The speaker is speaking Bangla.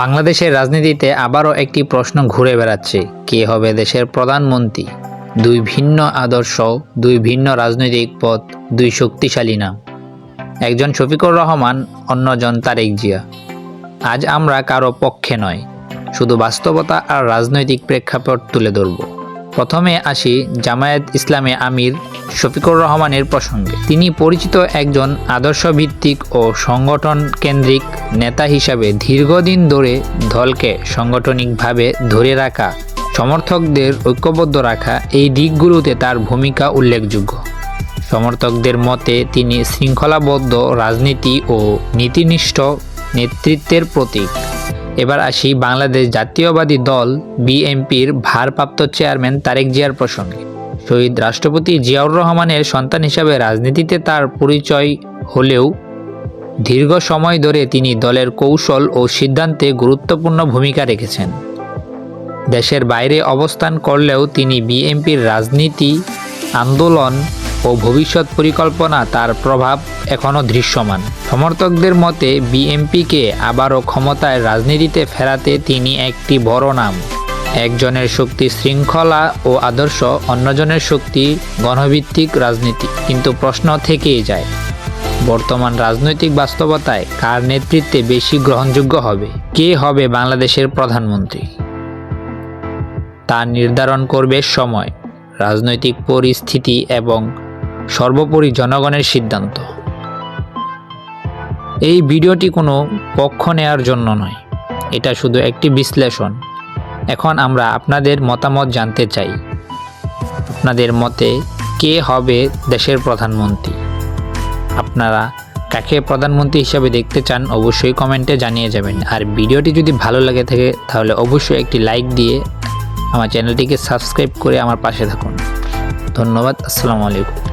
বাংলাদেশের রাজনীতিতে আবারও একটি প্রশ্ন ঘুরে বেড়াচ্ছে, কে হবে দেশের প্রধানমন্ত্রী। দুই ভিন্ন আদর্শ, দুই ভিন্ন রাজনৈতিক পথ, দুই শক্তিশালী নাম। একজন শফিকুর রহমান, অন্যজন তারেক জিয়া। আজ আমরা কারো পক্ষে নয়, শুধু বাস্তবতা আর রাজনৈতিক প্রেক্ষাপট তুলে ধরব। প্রথমে আসি জামায়াত ইসলামে আমির শফিকুর রহমানের প্রসঙ্গে। তিনি পরিচিত একজন আদর্শভিত্তিক ও সংগঠন কেন্দ্রিক নেতা হিসাবে দীর্ঘদিন ধরে দলকে সাংগঠনিকভাবে ধরে রাখা, সমর্থকদের ঐক্যবদ্ধ রাখা, এই দিকগুলোতে তার ভূমিকা উল্লেখযোগ্য। সমর্থকদের মতে তিনি শৃঙ্খলাবদ্ধ রাজনীতি ও নীতিনিষ্ঠ নেতৃত্বের প্রতীক। এবার আসি বাংলাদেশ জাতীয়বাদী দল বিএনপির ভারপ্রাপ্ত চেয়ারম্যান তারেক জিয়ার প্রসঙ্গে। শহীদ রাষ্ট্রপতি জিয়াউর রহমানের সন্তান হিসাবে রাজনীতিতে তার পরিচয় হলেও দীর্ঘ সময় ধরে তিনি দলের কৌশল ও সিদ্ধান্তে গুরুত্বপূর্ণ ভূমিকা রেখেছেন। দেশের বাইরে অবস্থান করলেও তিনি বিএনপির রাজনীতি, আন্দোলন ও ভবিষ্যৎ পরিকল্পনা তার প্রভাব এখনও দৃশ্যমান। সমর্থকদের মতে বিএনপিকে আবারও ক্ষমতায় রাজনীতিতে ফেরাতে তিনি একটি বড় নাম। একজনের শক্তি শৃঙ্খলা ও আদর্শ, অন্যজনের শক্তি গণভিত্তিক রাজনীতি। কিন্তু প্রশ্ন থেকেই যায়, বর্তমান রাজনৈতিক বাস্তবতায় কার নেতৃত্বে বেশি গ্রহণযোগ্য হবে? কে হবে বাংলাদেশের প্রধানমন্ত্রী? তা নির্ধারণ করবে সময়, রাজনৈতিক পরিস্থিতি এবং সর্বোপরি জনগণের সিদ্ধান্ত। এই ভিডিওটি কোনো পক্ষ নেওয়ার জন্য নয়, এটা শুধু একটি বিশ্লেষণ। এখন আমরা আপনাদের মতামত জানতে চাই। আপনাদের মতে কে হবে দেশের প্রধানমন্ত্রী? আপনারা কাকে প্রধানমন্ত্রী হিসাবে দেখতে চান অবশ্যই কমেন্টে জানিয়ে যাবেন। আর ভিডিওটি যদি ভালো লাগে থাকে তাহলে অবশ্যই একটি লাইক দিয়ে আমার চ্যানেলটিকে সাবস্ক্রাইব করে আমার পাশে থাকুন। ধন্যবাদ। আসসালামু আলাইকুম।